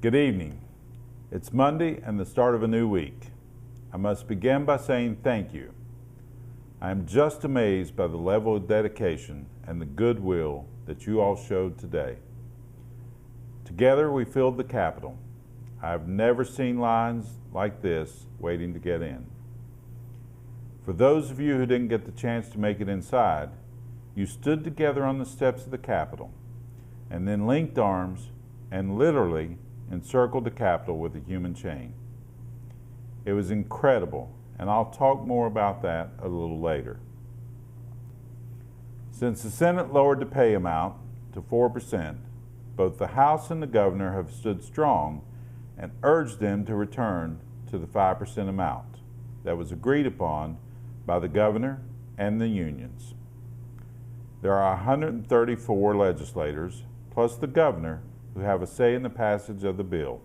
Good evening. It's Monday and the start of a new week. I must begin by saying thank you. I am just amazed by the level of dedication and the goodwill that you all showed today. Together we filled the Capitol. I have never seen lines like this waiting to get in. For those of you who didn't get the chance to make it inside, you stood together on the steps of the Capitol and then linked arms and literally encircled the Capitol with a human chain. It was incredible, and I'll talk more about that a little later. Since the Senate lowered the pay amount to 4%, both the House and the governor have stood strong and urged them to return to the 5% amount that was agreed upon by the governor and the unions. There are 134 legislators, plus the governor, who have a say in the passage of the bill.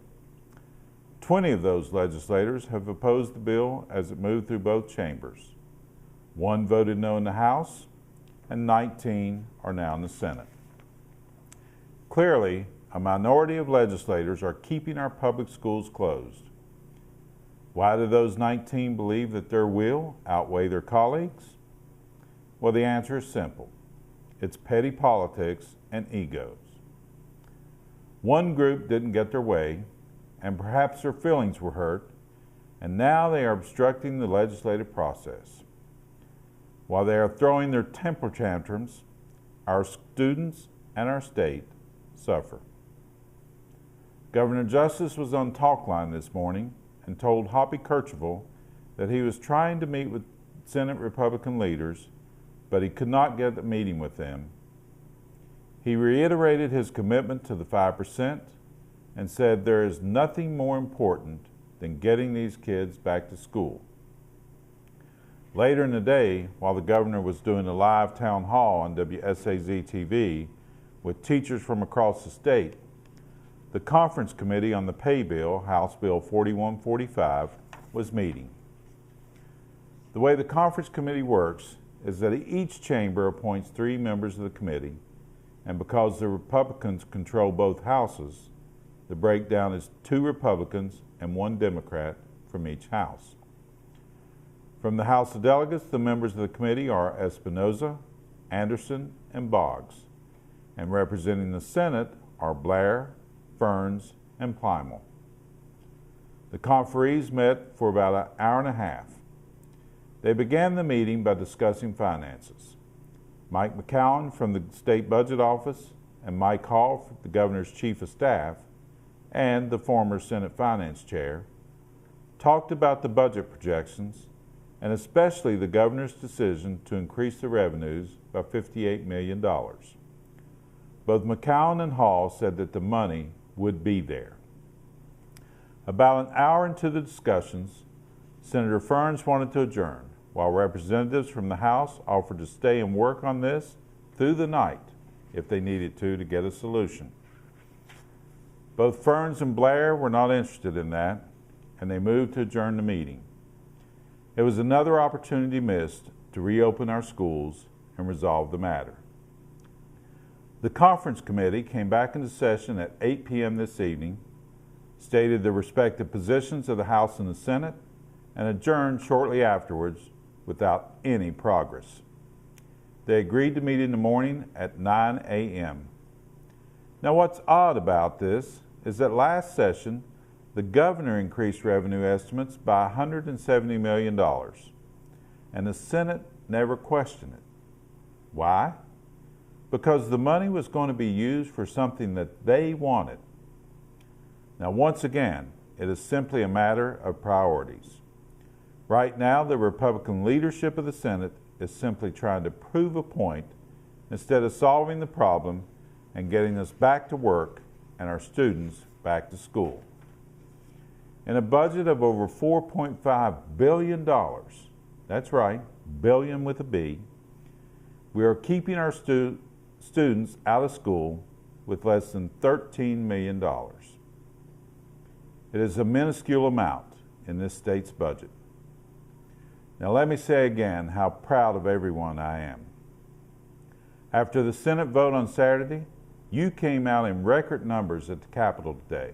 20 of those legislators have opposed the bill as it moved through both chambers. 1 voted no in the House, and 19 are now in the Senate. Clearly, a minority of legislators are keeping our public schools closed. Why do those 19 believe that their will outweigh their colleagues? Well, the answer is simple. It's petty politics and egos. One group didn't get their way, and perhaps their feelings were hurt, and now they are obstructing the legislative process. While they are throwing their temper tantrums, our students and our state suffer. Governor Justice was on Talkline this morning and told Hoppy Kercheval that he was trying to meet with Senate Republican leaders, but he could not get a meeting with them. He reiterated his commitment to the 5% and said there is nothing more important than getting these kids back to school. Later in the day, while the governor was doing a live town hall on WSAZ-TV with teachers from across the state, the Conference Committee on the Pay Bill, House Bill 4145, was meeting. The way the Conference Committee works is that each chamber appoints 3 members of the committee, and because the Republicans control both houses, the breakdown is 2 Republicans and 1 Democrat from each house. From the House of Delegates, the members of the committee are Espinoza, Anderson, and Boggs, and representing the Senate are Blair, Ferns, and Plymel. The conferees met for about an hour and a half. They began the meeting by discussing finances. Mike McCowan from the State Budget Office and Mike Hall, the governor's chief of staff, and the former Senate Finance Chair, talked about the budget projections and especially the governor's decision to increase the revenues by $58 million. Both McCowan and Hall said that the money would be there. About an hour into the discussions, Senator Ferns wanted to adjourn, while representatives from the House offered to stay and work on this through the night if they needed to get a solution. Both Ferns and Blair were not interested in that, and they moved to adjourn the meeting. It was another opportunity missed to reopen our schools and resolve the matter. The Conference Committee came back into session at 8 p.m. this evening, stated the respective positions of the House and the Senate, and adjourned shortly afterwards without any progress. They agreed to meet in the morning at 9 a.m. Now, what's odd about this is that last session, the governor increased revenue estimates by $170 million, and the Senate never questioned it. Why? Because the money was going to be used for something that they wanted. Now, once again, it is simply a matter of priorities. Right now, the Republican leadership of the Senate is simply trying to prove a point instead of solving the problem and getting us back to work and our students back to school. In a budget of over $4.5 billion, that's right, billion with a B, we are keeping our students out of school with less than $13 million. It is a minuscule amount in this state's budget. Now let me say again how proud of everyone I am. After the Senate vote on Saturday, you came out in record numbers at the Capitol today.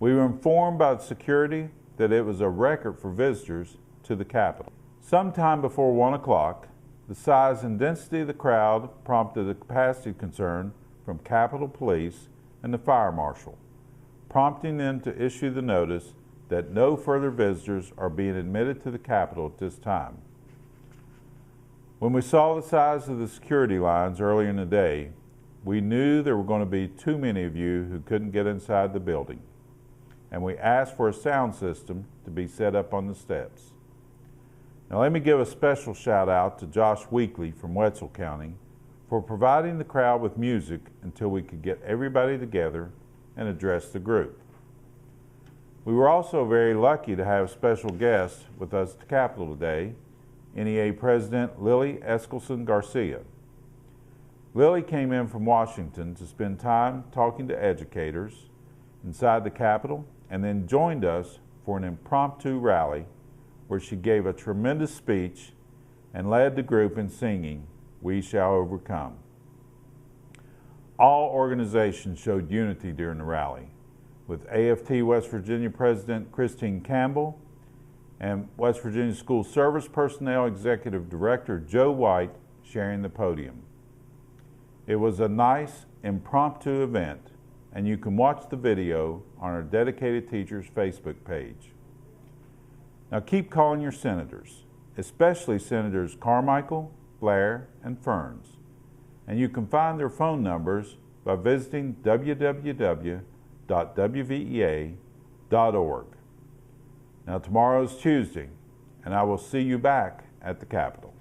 We were informed by the security that it was a record for visitors to the Capitol. Sometime before 1 o'clock, the size and density of the crowd prompted a capacity concern from Capitol Police and the Fire Marshal, prompting them to issue the notice that no further visitors are being admitted to the Capitol at this time. When we saw the size of the security lines earlier in the day, we knew there were going to be too many of you who couldn't get inside the building, and we asked for a sound system to be set up on the steps. Now let me give a special shout out to Josh Weekly from Wetzel County for providing the crowd with music until we could get everybody together and address the group. We were also very lucky to have special guests with us at the Capitol today, NEA President Lily Eskelsen Garcia. Lily came in from Washington to spend time talking to educators inside the Capitol and then joined us for an impromptu rally where she gave a tremendous speech and led the group in singing, "We Shall Overcome." All organizations showed unity during the rally, with AFT West Virginia President Christine Campbell and West Virginia School Service Personnel Executive Director Joe White sharing the podium. It was a nice, impromptu event, and you can watch the video on our Dedicated Teachers Facebook page. Now keep calling your senators, especially Senators Carmichael, Blair, and Ferns, and you can find their phone numbers by visiting www.wvea.org. Now tomorrow is Tuesday, and I will see you back at the Capitol.